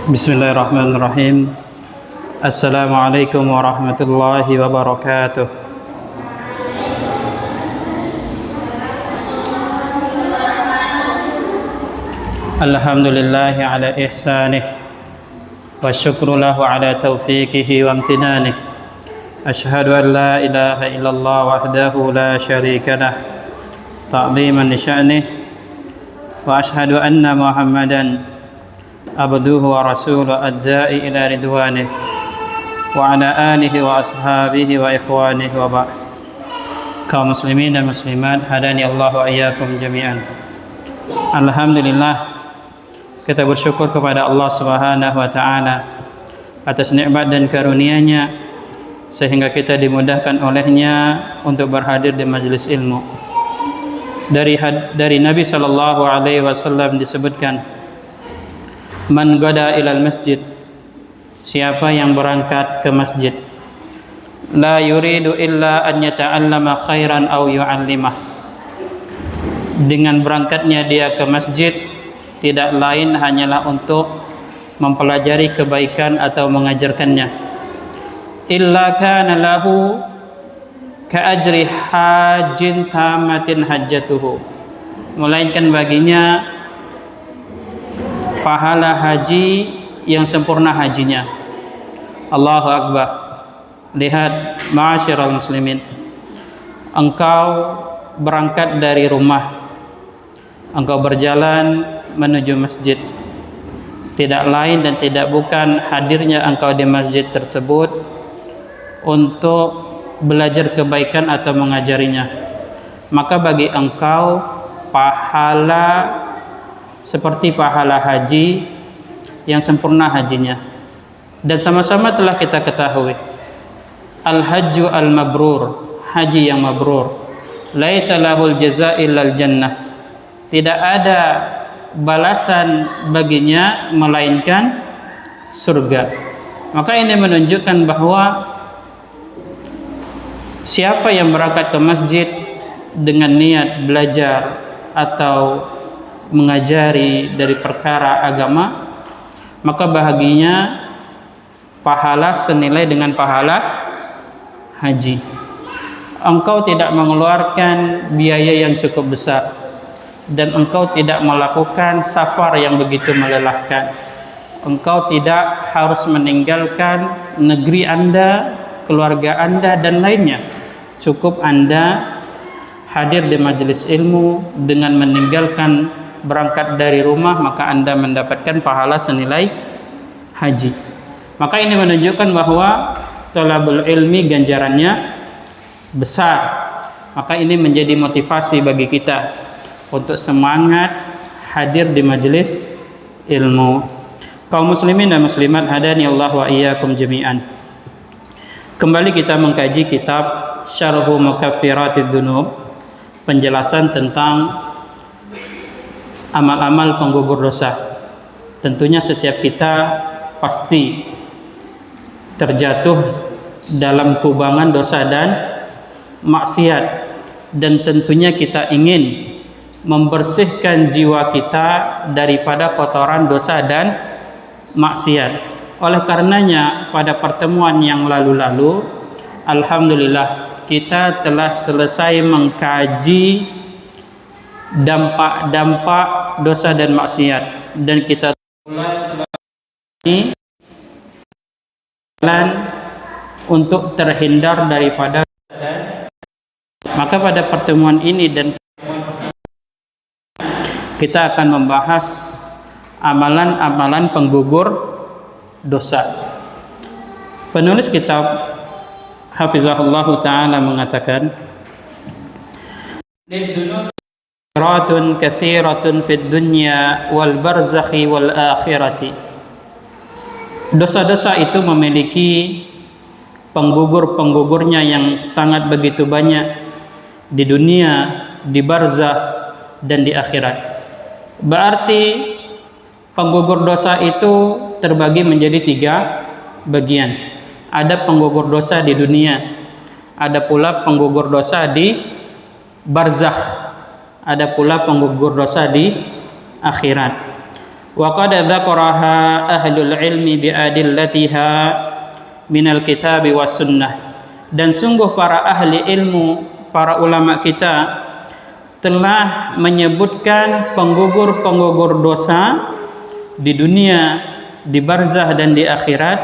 Bismillahirrahmanirrahim. Assalamualaikum warahmatullahi wabarakatuh. Alhamdulillahi ala ihsanih wa syukru lahu ala taufiqihi wa amtinanih. Ashhadu an la ilaha illallah wahdahu la syarika lah ta'ziman li sya'nih wa ashhadu anna Muhammadan abduhu wa rasuluhu ad-da'i ila ridwanih wa ala alihi wa ashabihi wa ikhwanihi wa ba'd. Kaum muslimin dan muslimat, hadani Allah wa iyyakum jami'an. Alhamdulillah, kita bersyukur kepada Allah Subhanahu wa taala atas nikmat dan karunia-Nya sehingga kita dimudahkan olehnya untuk berhadir di majelis ilmu. Dari Nabi sallallahu alaihi wasallam disebutkan, man gada ilal masjid, siapa yang berangkat ke masjid, la yuridu illa an yata'allama khairan aw yu'allimah, dengan berangkatnya dia ke masjid tidak lain hanyalah untuk mempelajari kebaikan atau mengajarkannya, illa kana lahu ka'ajri hajin tamatin hajjatuhu, melainkan baginya pahala haji yang sempurna hajinya. Allahu Akbar. Lihat ma'asyiral muslimin, engkau berangkat dari rumah, engkau berjalan menuju masjid, tidak lain dan tidak bukan hadirnya engkau di masjid tersebut untuk belajar kebaikan atau mengajarinya, maka bagi engkau pahala seperti pahala haji yang sempurna hajinya. Dan sama-sama telah kita ketahui, al-hajju al-mabrur, haji yang mabrur, laisa lahul jazaa illal jannah, tidak ada balasan baginya melainkan surga. Maka ini menunjukkan bahwa siapa yang berangkat ke masjid dengan niat belajar atau mengajari dari perkara agama, maka bahaginya pahala senilai dengan pahala haji. Engkau tidak mengeluarkan biaya yang cukup besar, dan engkau tidak melakukan safar yang begitu melelahkan. Engkau tidak harus meninggalkan negeri Anda, keluarga Anda dan lainnya. Cukup Anda hadir di majelis ilmu dengan meninggalkan berangkat dari rumah, maka Anda mendapatkan pahala senilai haji. Maka ini menunjukkan bahwa thalabul ilmi ganjarannya besar. Maka ini menjadi motivasi bagi kita untuk semangat hadir di majelis ilmu. Kaum muslimin dan muslimat, hadani Allah wa iyyakum jami'an. Kembali kita mengkaji kitab Syarhu Mukaffiratid Dzunub, penjelasan tentang amal-amal penggugur dosa. Tentunya setiap kita pasti terjatuh dalam kubangan dosa dan maksiat, dan tentunya kita ingin membersihkan jiwa kita daripada kotoran dosa dan maksiat. Oleh karenanya pada pertemuan yang lalu-lalu, alhamdulillah kita telah selesai mengkaji dampak-dampak dosa dan maksiat, dan kita mulai untuk terhindar daripada. Maka pada pertemuan ini dan kita akan membahas amalan-amalan penggugur dosa. Penulis kitab hafizahullah ta'ala mengatakan, ratun katsiratun fid dunya wal barzakhi wal akhirati. Dosa-dosa itu memiliki penggugur-penggugurnya yang sangat begitu banyak di dunia, di barzakh dan di akhirat. Berarti penggugur dosa itu terbagi menjadi 3 bagian. Ada penggugur dosa di dunia, ada pula penggugur dosa di barzakh, ada pula penggugur dosa di akhirat. wa qad dzakaraha ahlul ilmi bi adillatiha minal kitabi was sunnah. Dan sungguh para ahli ilmu, para ulama kita telah menyebutkan penggugur-penggugur dosa di dunia, di barzah dan di akhirat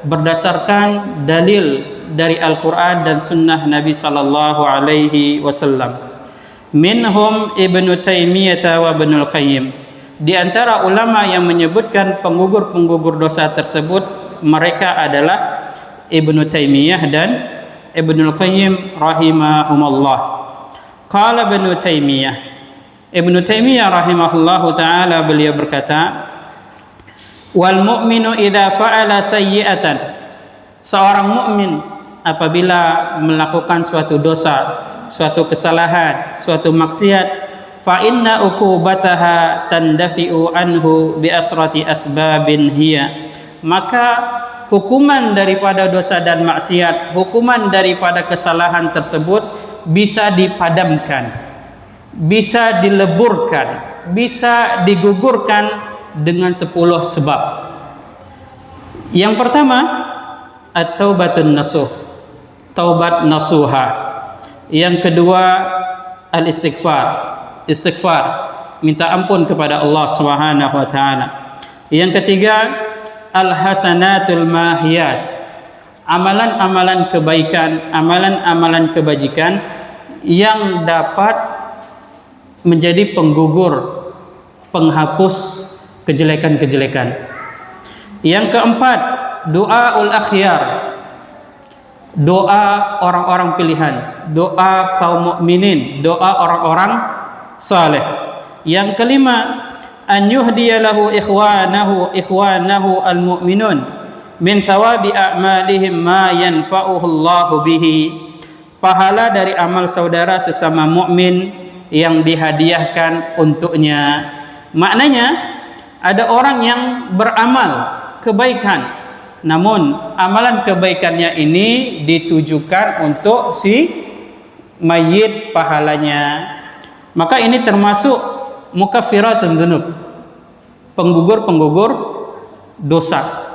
berdasarkan dalil dari Al-Quran dan Sunnah Nabi Sallallahu Alaihi Wasallam. Minhum Ibnu Taimiyah wa Ibnul Qayyim. Di antara ulama yang menyebutkan penggugur-penggugur dosa tersebut, mereka adalah Ibnu Taimiyah dan Ibnul Qayyim rahimahumullah. Qala Ibnu Taimiyah, Ibnu Taimiyah rahimahullahu taala, beliau berkata, wal mu'minu idza fa'ala sayyi'atan, seorang mukmin apabila melakukan suatu dosa, suatu kesalahan, suatu maksiat, fa inna uqubataha tandafi'u anhu bi asrati asbabin hiya, maka hukuman daripada dosa dan maksiat, hukuman daripada kesalahan tersebut bisa dipadamkan, bisa dileburkan, bisa digugurkan dengan 10 sebab. Yang pertama, at-taubatun nasuh, taubat nasuha. Yang kedua, al-istighfar, istighfar, minta ampun kepada Allah Subhanahu wa taala. Yang ketiga, al-hasanatul mahiyat, amalan-amalan kebaikan, amalan-amalan kebajikan yang dapat menjadi penggugur, penghapus kejelekan-kejelekan. Yang keempat, doaul akhyar, doa orang-orang pilihan, doa kaum mukminin, doa orang-orang saleh. Yang kelima, an yuhdiya lahu ikhwanahu al-mu'minun min thawabi a'malihim ma yanfa'uhu Allahu bihi, pahala dari amal saudara sesama mukmin yang dihadiahkan untuknya. Maknanya ada orang yang beramal kebaikan, namun amalan kebaikannya ini ditujukan untuk si mayit pahalanya, maka ini termasuk mukaffiratun dzunub, penggugur-penggugur dosa.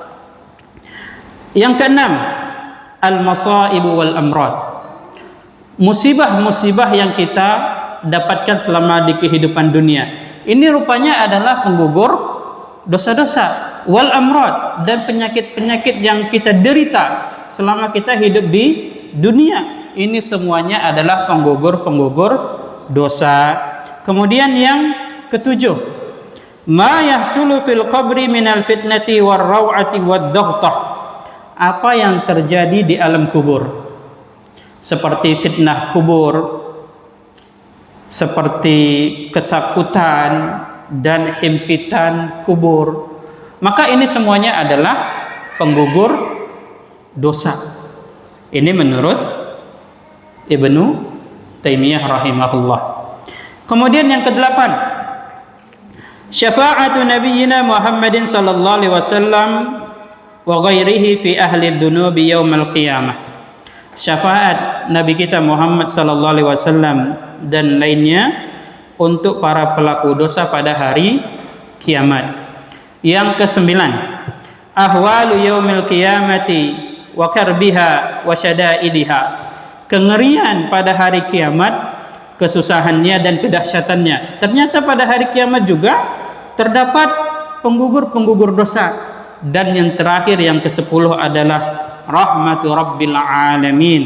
Yang keenam, al-masaibu wal amrad, musibah-musibah yang kita dapatkan selama di kehidupan dunia. Ini rupanya adalah penggugur dosa-dosa, wal amrad, dan penyakit-penyakit yang kita derita selama kita hidup di dunia. Ini semuanya adalah penggugur-penggugur dosa. Kemudian yang ketujuh, ma yahsulu fil qabri minal fitnati war raw'ati wad daghtah, apa yang terjadi di alam kubur, seperti fitnah kubur, seperti ketakutan dan himpitan kubur, maka ini semuanya adalah penggugur dosa. Ini menurut Ibnu Taimiyah rahimahullah. Kemudian yang kedelapan, syafa'atu nabiyyina Muhammadin sallallahu alaihi wasallam wa ghairihi fi ahli dhunubi yaumal qiyamah. Syafaat Nabi kita Muhammad sallallahu alaihi wasallam dan lainnya untuk para pelaku dosa pada hari kiamat. Yang kesembilan, ahwalu yaumil qiyamati wa karbiha wa syada'idiha, kengerian pada hari kiamat, kesusahannya dan kedahsyatannya. Ternyata pada hari kiamat juga terdapat penggugur-penggugur dosa. Dan yang terakhir, yang ke-10 adalah rahmatu rabbil alamin,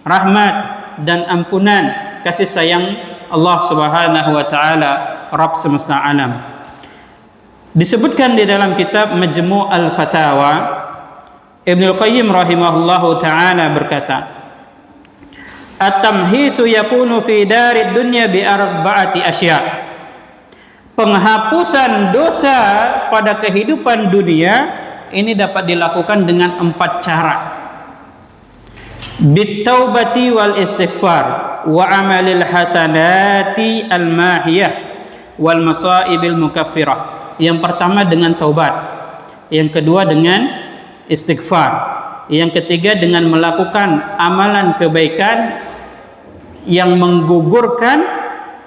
rahmat dan ampunan, kasih sayang Allah Subhanahu wa taala, Rabb semesta alam. Disebutkan di dalam kitab Majmu' al-Fatawa, Ibnul Qayyim rahimahullahu taala berkata, at-tamhisu yakunu fi darid dunya bi arba'ati asya', penghapusan dosa pada kehidupan dunia ini dapat dilakukan dengan 4 cara. Bitaubati wal istighfar wa amalil hasanati al mahiyah wal masaibil mukaffirah. Yang pertama dengan taubat, yang kedua dengan istighfar, yang ketiga dengan melakukan amalan kebaikan yang menggugurkan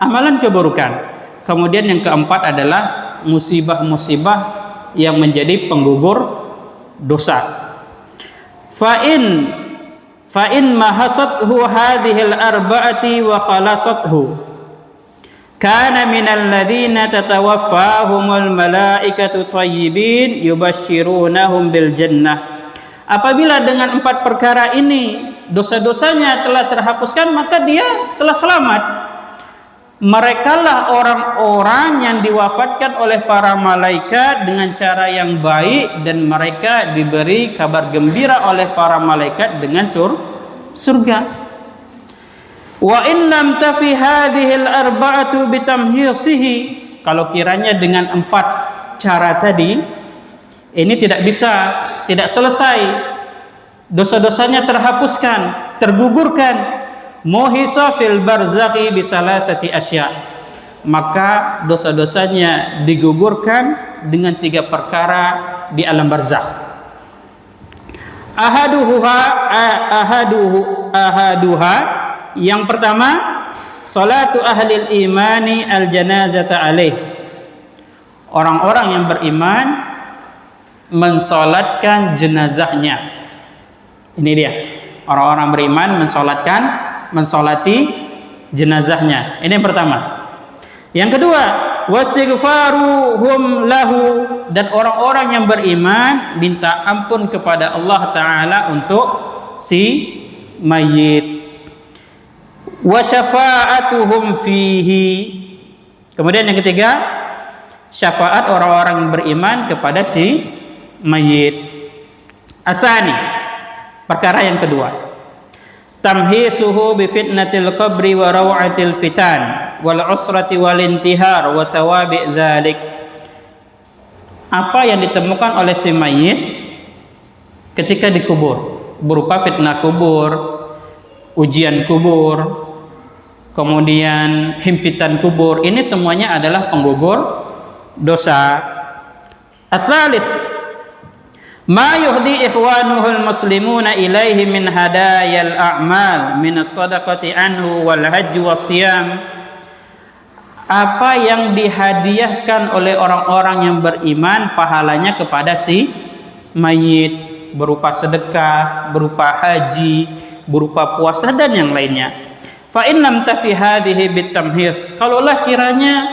amalan keburukan. Kemudian yang keempat adalah musibah-musibah yang menjadi penggugur dosa. Fa'in mahasathu hadhil arba'ati wa khalasathu kana minal ladzina tatawaffahumul malaikatu thayyibin yubashshirunahum bil jannah. Apabila dengan 4 perkara ini dosa-dosanya telah terhapuskan, maka dia telah selamat. Merekalah orang-orang yang diwafatkan oleh para malaikat dengan cara yang baik, dan mereka diberi kabar gembira oleh para malaikat dengan surga. Wa in lam tafi hadhil arba'atu bitamhisihi, kalau kiranya dengan 4 cara tadi ini tidak selesai, dosa-dosanya terhapuskan, tergugurkan, muhisa fil barzakhi bisalasati asya, maka dosa-dosanya digugurkan dengan 3 perkara di alam barzakh. Ahaduha, yang pertama, salatu ahlil imani al janazata alaih, orang-orang yang beriman mensolatkan jenazahnya. Ini dia, orang-orang beriman mensolati jenazahnya. Ini yang pertama. Yang kedua, wastighfaruhum lahu, dan orang-orang yang beriman minta ampun kepada Allah Ta'ala untuk si mayit. Wa syafa'atuhum fihi, kemudian yang ketiga, syafaat orang-orang yang beriman kepada si mayit. Asani, perkara yang kedua, tamhisuhu bi fitnatil qabri wa rawatil fitan wal usrati wal intihar wa tawabi dzalik. Apa yang ditemukan oleh si mayit ketika dikubur berupa fitnah kubur, ujian kubur, kemudian himpitan kubur, ini semuanya adalah penggugur dosa. Ats-tsalis, ma yuhdi ikhwanuhul muslimuna ilaihi min hadayal a'mal min as-sadaqati anhu wal hajj was-siyam, apa yang dihadiahkan oleh orang-orang yang beriman pahalanya kepada si mayit, berupa sedekah, berupa haji, berupa puasa dan yang lainnya. Fa in lam tafi hadhihi bitamhis, kalaulah kiranya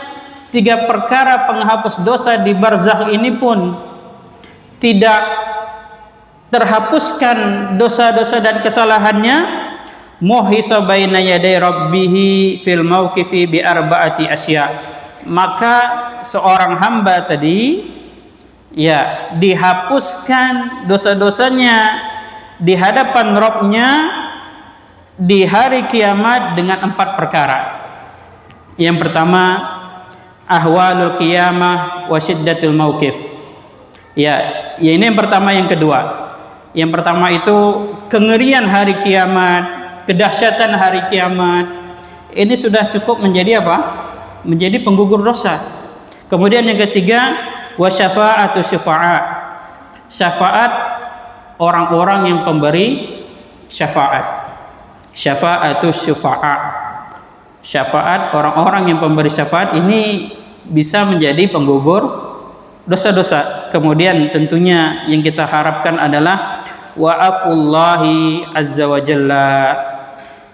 3 perkara penghapus dosa di barzakh ini pun tidak terhapuskan dosa-dosa dan kesalahannya, muhisa baina yaday rabbihi fil mauqifi bi arba'ati asya, maka seorang hamba tadi dihapuskan dosa-dosanya di hadapan Rabb-nya di hari kiamat dengan 4 perkara. Yang pertama, ahwalul qiyamah wa syiddatul mauqif. Ini yang pertama. Yang kedua, yang pertama itu kengerian hari kiamat, kedahsyatan hari kiamat. Ini sudah cukup menjadi apa? Menjadi penggugur dosa. Kemudian yang ketiga, wa syafa'atu syufa'a, syafaat orang-orang yang pemberi syafaat. Syafa'atu syufa'a, syafaat orang-orang yang pemberi syafaat ini bisa menjadi penggugur dosa-dosa. Kemudian tentunya yang kita harapkan adalah wa'afullahi azza wa jalla,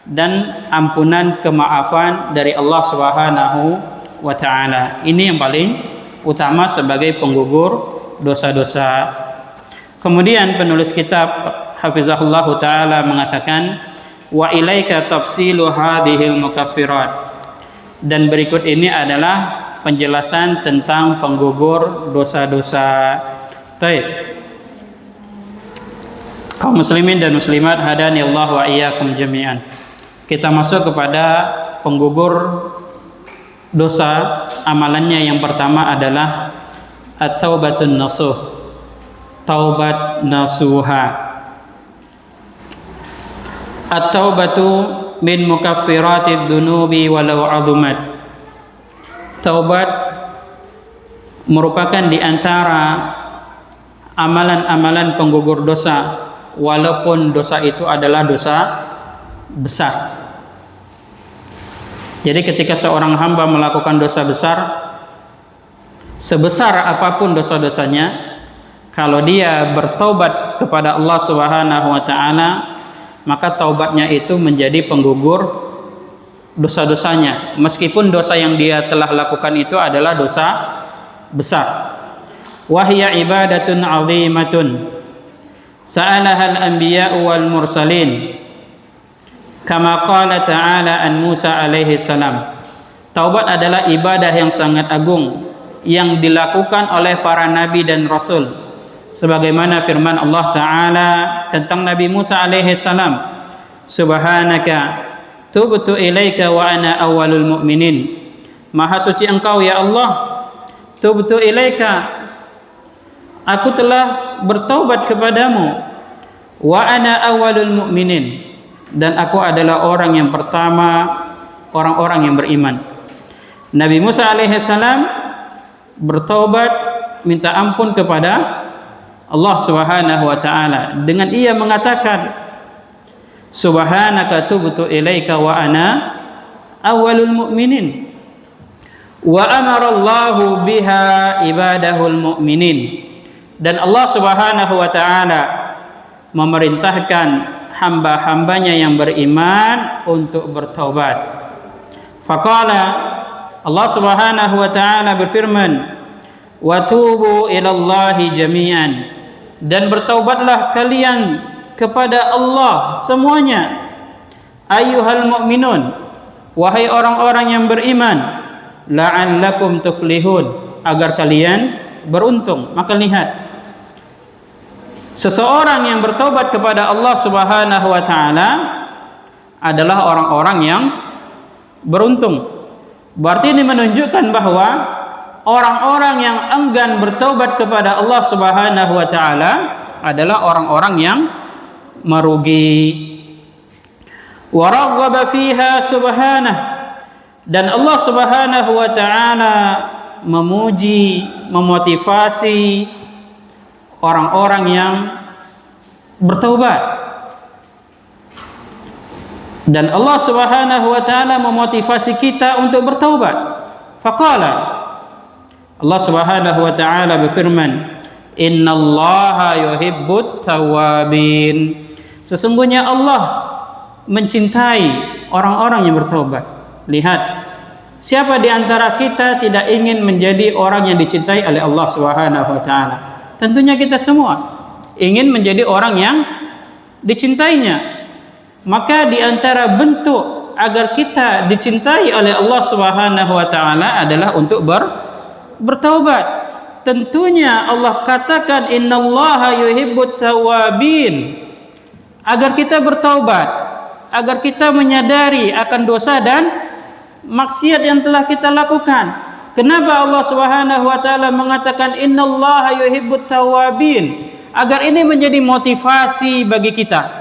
dan ampunan kemaafan dari Allah Subhanahu wa ta'ala. Ini yang paling utama sebagai penggugur dosa-dosa. Kemudian penulis kitab hafizahullah ta'ala mengatakan, wa ilaika tafsilu hadhil mukaffirat, dan berikut ini adalah penjelasan tentang penggugur dosa-dosa. Baik, kaum muslimin dan muslimat hadani Allah wa iyyakum jami'an, kita masuk kepada penggugur dosa. Amalannya yang pertama adalah at-taubatun nasuh, taubat nasuha. At-taubatu min mukaffiratid dunubi walau azumat, taubat merupakan di antara amalan-amalan penggugur dosa walaupun dosa itu adalah dosa besar. Jadi ketika seorang hamba melakukan dosa besar, sebesar apapun dosa-dosanya, kalau dia bertaubat kepada Allah Subhanahu wa taala, maka taubatnya itu menjadi penggugur dosa-dosanya, meskipun dosa yang dia telah lakukan itu adalah dosa besar. Wahya ibadatun 'azimatun sa'alaha al-anbiya'u wal mursalin kama qala ta'ala an Musa alaihi salam. Taubat adalah ibadah yang sangat agung yang dilakukan oleh para nabi dan rasul, sebagaimana firman Allah Ta'ala tentang Nabi Musa alaihi salam, subhanaka tubtu ilaika wa ana awwalul mu'minin. Maha suci engkau ya Allah, tubtu ilaika, aku telah bertaubat kepadamu, wa ana awwalul mu'minin, dan aku adalah orang yang pertama orang-orang yang beriman. Nabi Musa alaihi salam bertaubat, minta ampun kepada Allah Subhanahu wa taala dengan ia mengatakan, subhanaka tubtu ilaika wa ana awwalul mu'minin. Wa amara Allahu biha ibadahul mu'minin, dan Allah Subhanahu wa taala memerintahkan hamba-hambanya yang beriman untuk bertaubat. Faqala, Allah Subhanahu wa taala berfirman, wa tubu ilallahi jami'an, dan bertaubatlah kalian kepada Allah semuanya, ayyuhal mu'minun, wahai orang-orang yang beriman, la'allakum tuflihun, agar kalian beruntung. Maka lihat, seseorang yang bertobat kepada Allah Subhanahu wa taala adalah orang-orang yang beruntung. Berarti ini menunjukkan bahwa orang-orang yang enggan bertobat kepada Allah Subhanahu wa taala adalah orang-orang yang merugi. Wa raghaba fiha subhanah, dan Allah Subhanahu wa taala memuji, memotivasi orang-orang yang bertaubat. Dan Allah Subhanahu wa taala memotivasi kita untuk bertaubat. Faqala, Allah Subhanahu wa taala berfirman, innallaha yuhibbut tawwabin, sesungguhnya Allah mencintai orang-orang yang bertaubat. Lihat, siapa di antara kita tidak ingin menjadi orang yang dicintai oleh Allah Subhanahu wa taala? Tentunya kita semua ingin menjadi orang yang dicintainya. Maka di antara bentuk agar kita dicintai oleh Allah Subhanahu wa taala adalah untuk bertaubat. Tentunya Allah katakan innallaha yuhibbut tawwabin, agar kita bertaubat, agar kita menyadari akan dosa dan maksiat yang telah kita lakukan. Kenapa Allah Subhanahu wa taala mengatakan innallaha yuhibbut tawwabin? Agar ini menjadi motivasi bagi kita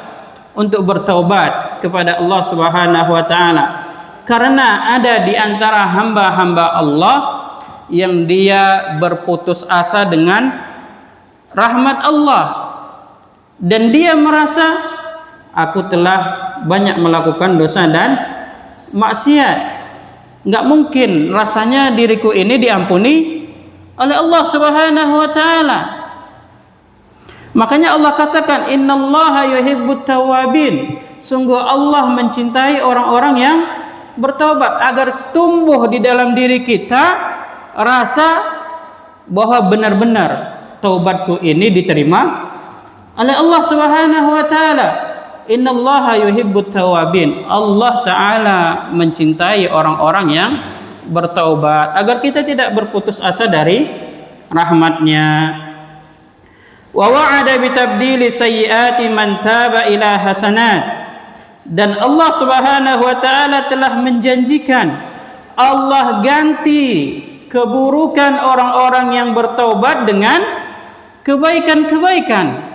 untuk bertaubat kepada Allah Subhanahu wa taala. Karena ada di antara hamba-hamba Allah yang dia berputus asa dengan rahmat Allah, dan dia merasa aku telah banyak melakukan dosa dan maksiat, enggak mungkin rasanya diriku ini diampuni oleh Allah Subhanahu wa taala. Makanya Allah katakan innallaha yuhibbut tawwabin, sungguh Allah mencintai orang-orang yang bertaubat, agar tumbuh di dalam diri kita rasa bahwa benar-benar taubatku ini diterima oleh Allah Subhanahu wa taala. Innallaha yuhibbut tawwabin, Allah taala mencintai orang-orang yang bertaubat, agar kita tidak berputus asa dari rahmatnya. Wa wa'ada bitabdili sayyiati man taba ila hasanat, dan Allah Subhanahu wa taala telah menjanjikan Allah ganti keburukan orang-orang yang bertaubat dengan kebaikan-kebaikan.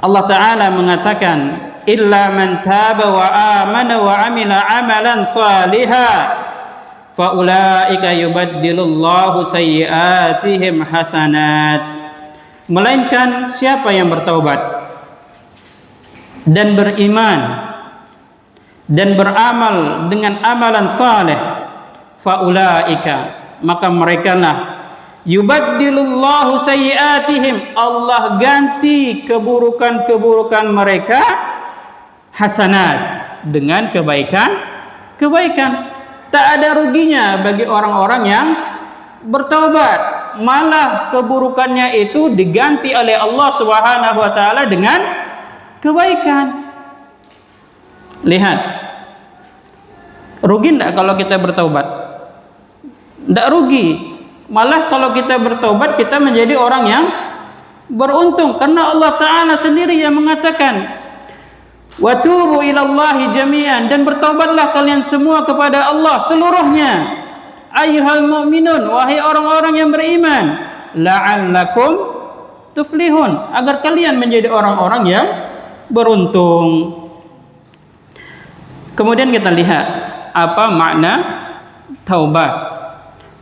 Allah taala mengatakan illa man taba wa amana wa amila amalan salihah fa ulaika yubaddilullahu sayyiatihim hasanat, melainkan siapa yang bertaubat dan beriman dan beramal dengan amalan saleh, faulaika, maka merekalah Yubaddilullahu sayyiatihim, Allah ganti keburukan-keburukan mereka hasanat, dengan kebaikan. Tak ada ruginya bagi orang-orang yang bertaubat, malah keburukannya itu diganti oleh Allah Subhanahu wa taala dengan kebaikan. Lihat, rugi enggak kalau kita bertaubat? Enggak rugi. Malah kalau kita bertaubat, kita menjadi orang yang beruntung, karena Allah taala sendiri yang mengatakan, wa tubu ilallahi jami'an, dan bertaubatlah kalian semua kepada Allah seluruhnya, ayyuhal mu'minun, wahai orang-orang yang beriman, la'allakum tuflihun, agar kalian menjadi orang-orang yang beruntung. Kemudian kita lihat apa makna taubat.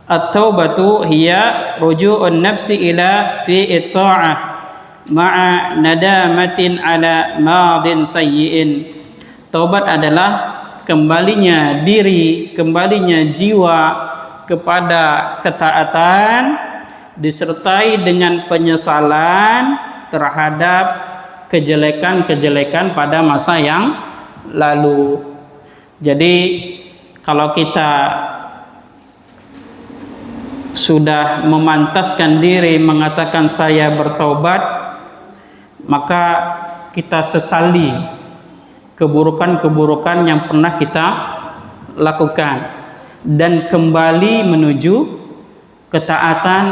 At-taubatu hiya ruju'un nafsi ila fi itta'ah ma'a nadamatin ala madin sayyi'in. Taubat adalah kembalinya diri, kembalinya jiwa kepada ketaatan disertai dengan penyesalan terhadap kejelekan-kejelekan pada masa yang lalu. Jadi kalau kita sudah memantaskan diri mengatakan saya bertaubat, maka kita sesali keburukan-keburukan yang pernah kita lakukan dan kembali menuju ketaatan.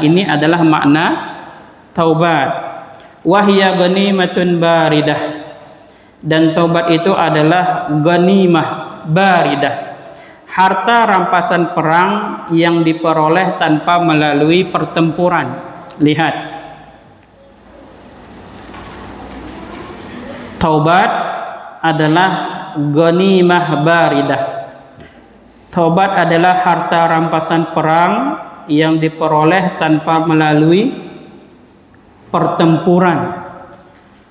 Ini adalah makna taubat. Wahya ghanimatun baridah, dan taubat itu adalah ghanimah baridah, harta rampasan perang yang diperoleh tanpa melalui pertempuran. Lihat, taubat adalah ghanimah baridah. Taubat adalah harta rampasan perang yang diperoleh tanpa melalui pertempuran.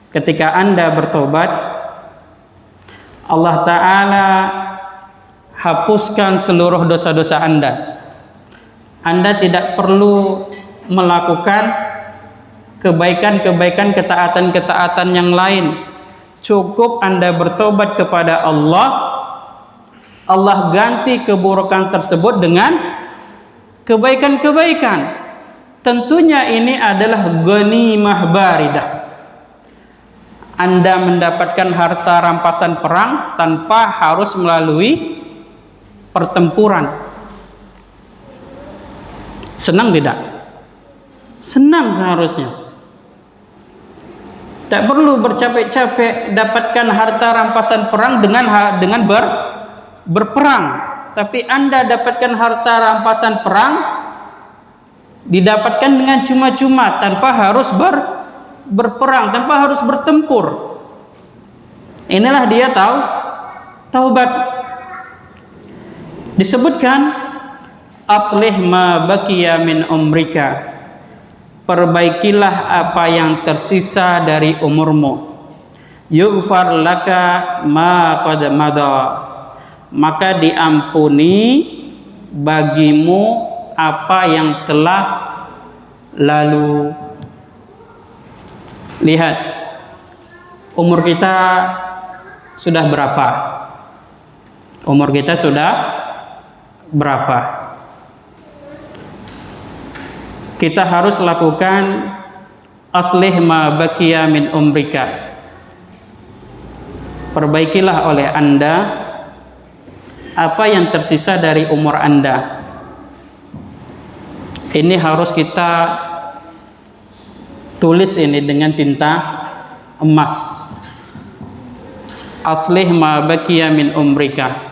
Ketika Anda bertobat, Allah Ta'ala hapuskan seluruh dosa-dosa Anda. Anda tidak perlu melakukan kebaikan-kebaikan, ketaatan-ketaatan yang lain. Cukup Anda bertobat kepada Allah, Allah ganti keburukan tersebut dengan kebaikan-kebaikan. Tentunya ini adalah ghanimah baridah. Anda mendapatkan harta rampasan perang tanpa harus melalui pertempuran. Senang tidak? Senang seharusnya. Tak perlu bercapek-capek dapatkan harta rampasan perang dengan berperang. Tapi Anda dapatkan harta rampasan perang didapatkan dengan cuma-cuma, tanpa harus berperang, tanpa harus bertempur. Inilah dia taubat. Disebutkan aslih ma baqiya min umrika, perbaikilah apa yang tersisa dari umurmu. Yughfar laka ma qad madha, maka diampuni bagimu apa yang telah lalu. Lihat, umur kita sudah berapa? Umur kita sudah berapa? Kita harus lakukan aslih ma baqiya min umrika. Perbaikilah oleh Anda apa yang tersisa dari umur Anda. Ini harus kita tulis ini dengan tinta emas. Aslih ma baqiya min umrika,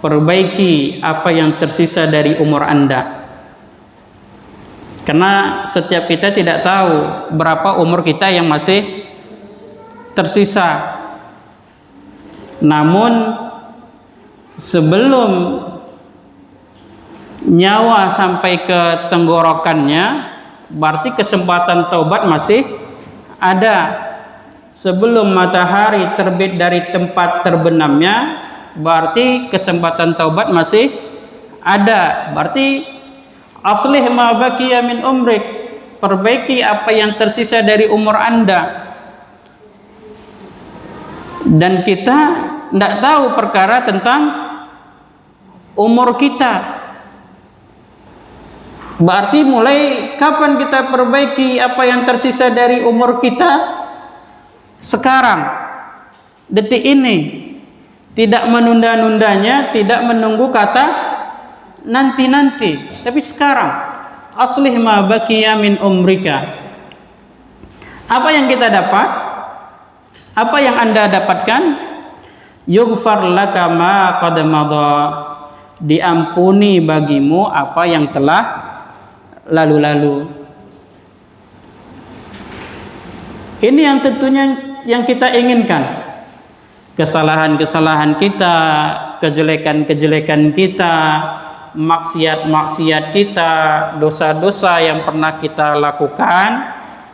perbaiki apa yang tersisa dari umur Anda. Karena setiap kita tidak tahu berapa umur kita yang masih tersisa. Namun sebelum nyawa sampai ke tenggorokannya, berarti kesempatan taubat masih ada. Sebelum matahari terbit dari tempat terbenamnya, berarti kesempatan taubat masih ada. Berarti Aslih ma baqiya min umrik, perbaiki apa yang tersisa dari umur Anda. Dan kita tidak tahu perkara tentang umur kita. Berarti mulai kapan kita perbaiki apa yang tersisa dari umur kita? Sekarang, detik ini. Tidak menunda-nundanya, tidak menunggu kata nanti-nanti, tapi sekarang. Aslih ma baqiya min umrika. Apa yang kita dapat? Apa yang Anda dapatkan? Yughfar laka ma qad madha. Diampuni bagimu apa yang telah lalu-lalu. Ini yang tentunya yang kita inginkan. Kesalahan-kesalahan kita, kejelekan-kejelekan kita, maksiat-maksiat kita, dosa-dosa yang pernah kita lakukan,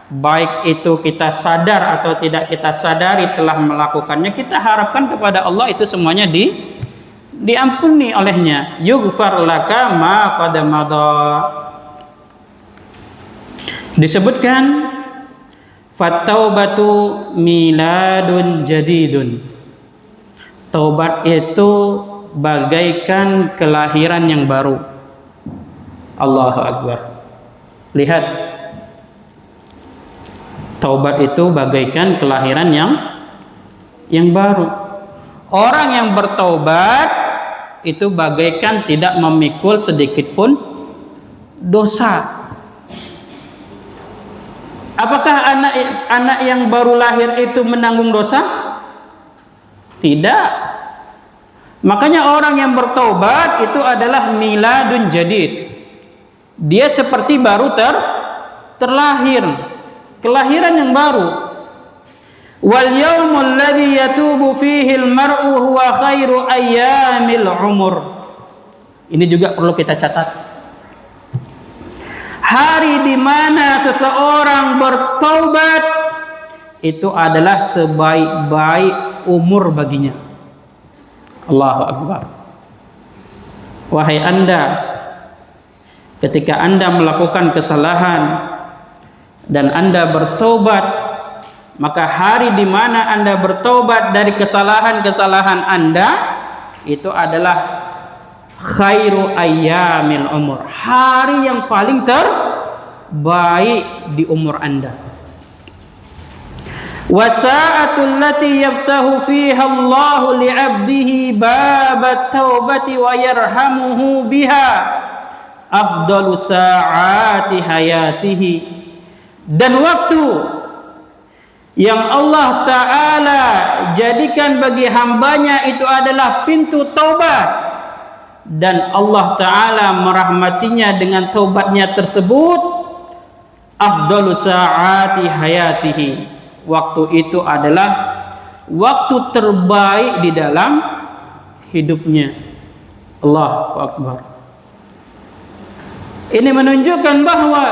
baik itu kita sadar atau tidak kita sadari telah melakukannya, kita harapkan kepada Allah itu semuanya diampuni olehnya. Yughfar laka ma qad madha. Disebutkan fattaubatu miladun jadidun. Taubat itu bagaikan kelahiran yang baru. Allahu Akbar. Lihat, taubat itu bagaikan kelahiran yang baru. Orang yang bertaubat itu bagaikan tidak memikul sedikit pun dosa. Apakah anak yang baru lahir itu menanggung dosa? Tidak. Makanya orang yang bertaubat itu adalah miladun jadid. Dia seperti baru terlahir, kelahiran yang baru. Wal yaumul ladzi yatubu fihi al-mar'u huwa khairu ayyamil umur. Ini juga perlu kita catat. Hari di mana seseorang bertaubat itu adalah sebaik-baik umur baginya. Allahu Akbar. Wahai Anda, ketika Anda melakukan kesalahan dan Anda bertaubat, maka hari di mana Anda bertaubat dari kesalahan-kesalahan Anda itu adalah khairu ayyamil umur, hari yang paling terbaik di umur Anda. Wasa'atul lati yaftahu fiha Allah li'abdihi babat taubati wa yarhamuhu biha afdalu sa'ati hayatihi. Dan waktu yang Allah Ta'ala jadikan bagi hambanya itu adalah pintu taubat, dan Allah Ta'ala merahmatinya dengan taubatnya tersebut, afdalu sa'ati hayatihi. Waktu itu adalah waktu terbaik di dalam hidupnya. Allahu Akbar. Ini menunjukkan bahwa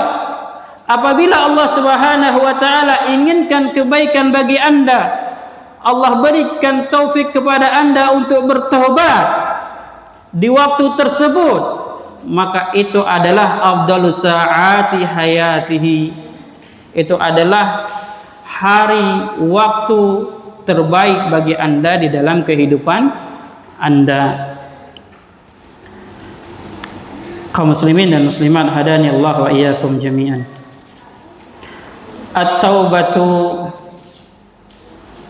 apabila Allah Subhanahu wa taala inginkan kebaikan bagi Anda, Allah berikan taufik kepada Anda untuk bertobat di waktu tersebut, maka itu adalah afdalus saati hayatihi. Itu adalah hari waktu terbaik bagi Anda di dalam kehidupan Anda. Kaum muslimin dan muslimat hadani Allah wa iyyakum jami'an. At-taubatu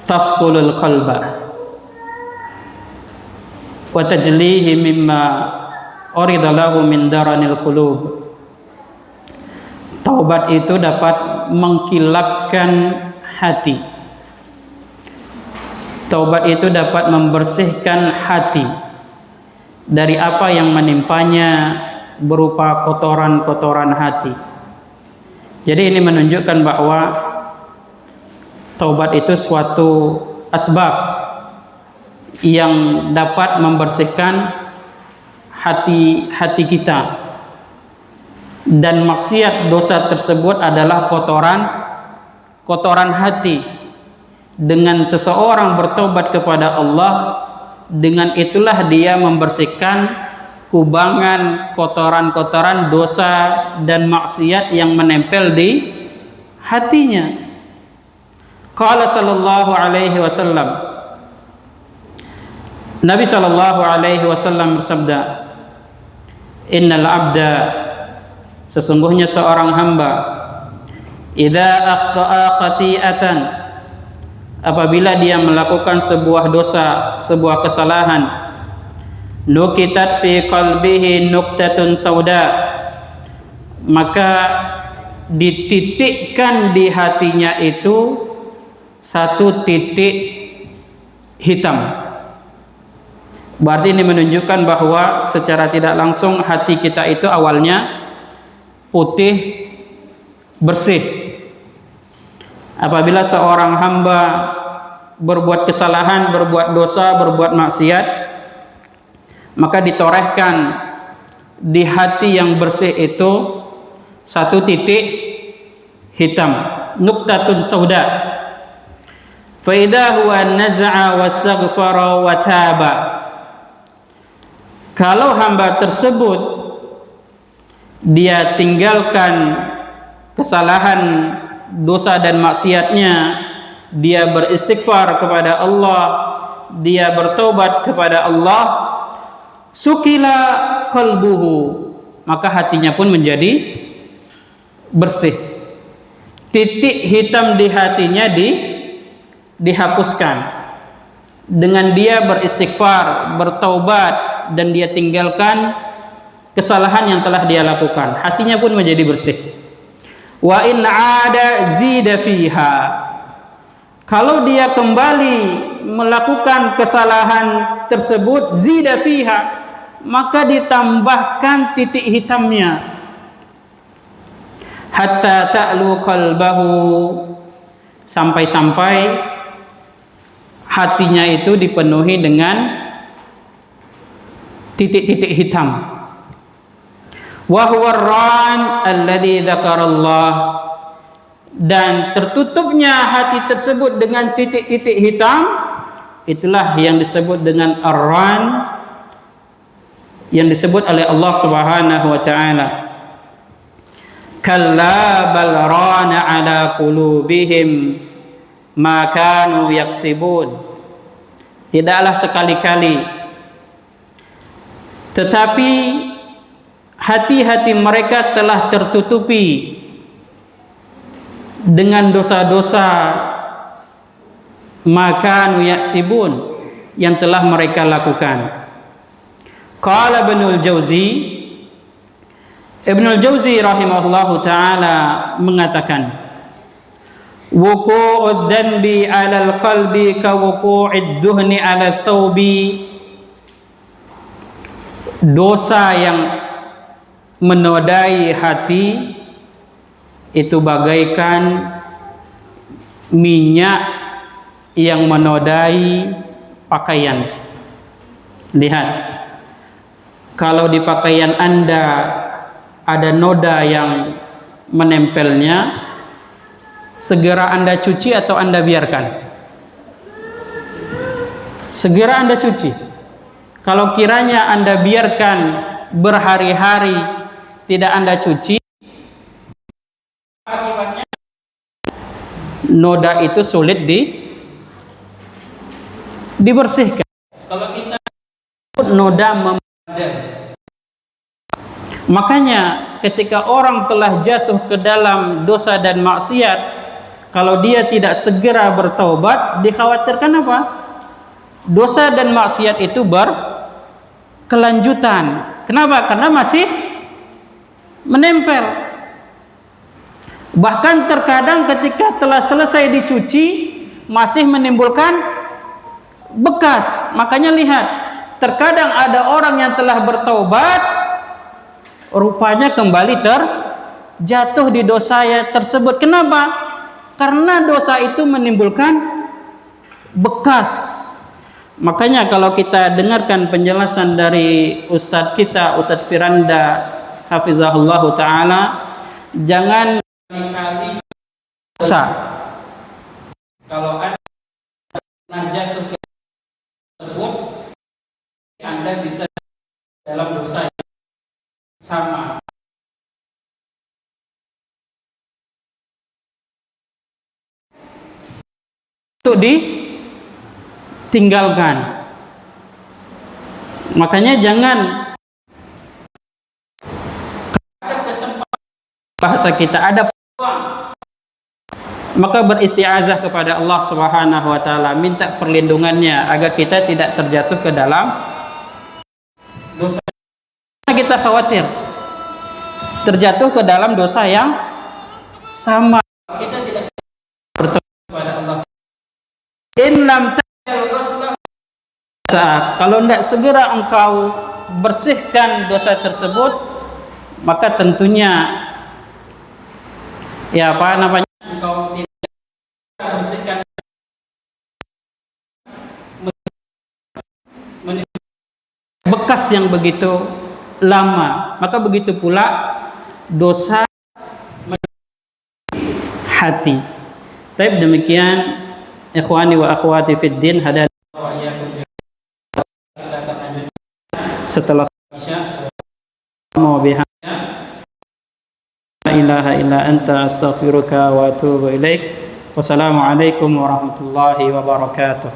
tasqulul qalba wa tajlihi mimma urida lahu min daranil qulub. Taubat itu dapat mengkilapkan hati. Taubat itu dapat membersihkan hati dari apa yang menimpanya berupa kotoran-kotoran hati. Jadi ini menunjukkan bahwa taubat itu suatu asbab yang dapat membersihkan hati kita, dan maksiat dosa tersebut adalah kotoran hati. Dengan seseorang bertobat kepada Allah, dengan itulah dia membersihkan kubangan kotoran-kotoran dosa dan maksiat yang menempel di hatinya. Qala sallallahu alaihi wasallam, Nabi sallallahu alaihi wasallam bersabda, innal abda, sesungguhnya seorang hamba, idza akhta'a khati'atan, apabila dia melakukan sebuah dosa, sebuah kesalahan, nukitat fi qalbihi nuktatun sauda, maka dititikkan di hatinya itu satu titik hitam. Berarti ini menunjukkan bahwa secara tidak langsung hati kita itu awalnya putih, bersih. Apabila seorang hamba berbuat kesalahan, berbuat dosa, berbuat maksiat, maka ditorehkan di hati yang bersih itu satu titik hitam, nuktatun sauda. Fa idza huwa naza'a wastaghfara wa taba. Kalau hamba tersebut dia tinggalkan kesalahan, dosa dan maksiatnya, dia beristighfar kepada Allah, dia bertobat kepada Allah, sukila qalbuhu, maka hatinya pun menjadi bersih. Titik hitam di hatinya dihapuskan dengan dia beristighfar, bertaubat, dan dia tinggalkan kesalahan yang telah dia lakukan. Hatinya pun menjadi bersih. Wa in 'ada zida fiha, kalau dia kembali melakukan kesalahan tersebut, zida fiha, maka ditambahkan titik hitamnya. Hatta ta'lu qalbahu, sampai-sampai hatinya itu dipenuhi dengan titik-titik hitam. Wa huwa ar-ran alladhi dzakarallah, dan tertutupnya hati tersebut dengan titik-titik hitam, itulah yang disebut dengan ar-ran, yang disebut oleh Allah Subhanahu wa taala, kalla bal rana ala qulubihim ma kanu yaksibun. Tidaklah sekali-kali, tetapi hati-hati mereka telah tertutupi dengan dosa-dosa makanu yaksibun, yang telah mereka lakukan. Qala Ibnul Jauzi, Ibnul Jauzi rahimahullahu ta'ala mengatakan, wuqu'ud dhanbi 'alal qalbi ka wuqu'id duhni 'ala thawbi, dosa yang menodai hati itu bagaikan minyak yang menodai pakaian. Lihat, kalau di pakaian Anda ada noda yang menempelnya, segera Anda cuci atau Anda biarkan? Segera Anda cuci. Kalau kiranya Anda biarkan berhari-hari tidak Anda cuci, akibatnya noda itu sulit dibersihkan. Kalau kita noda membadar, makanya ketika orang telah jatuh ke dalam dosa dan maksiat, kalau dia tidak segera bertaubat, dikhawatirkan apa? Dosa dan maksiat itu berkelanjutan. Kenapa? Karena masih menempel. Bahkan terkadang ketika telah selesai dicuci, masih menimbulkan bekas. Makanya lihat, terkadang ada orang yang telah bertaubat, rupanya kembali terjatuh di dosa tersebut. Kenapa? Karena dosa itu menimbulkan bekas. Makanya kalau kita dengarkan penjelasan dari Ustadz kita, Ustadz Firanda hafizahullah ta'ala, jangan kali-kali dosa. Kalau Anda pernah jatuh ke tersebut, Anda bisa dalam dosa yang sama. Untuk ditinggalkan. Makanya jangan ada kesempatan bahasa kita ada peluang, maka beristiazah kepada Allah Subhanahu wa taala, minta perlindungannya agar kita tidak terjatuh ke dalam dosa. Kita khawatir terjatuh ke dalam dosa yang sama. Kita tidak bertemu kepada Allah. In lam kalau tidak segera engkau bersihkan dosa tersebut, maka tentunya ya apa namanya, engkau tidak bersihkan bekas yang begitu lama, maka begitu pula dosa hati. Tapi demikian ikhwani wa akhwati fid din, hadan setelah mau biha la ilaha illa anta astaghfiruka wa atubu ilaik. Wassalamualaikum warahmatullahi wabarakatuh.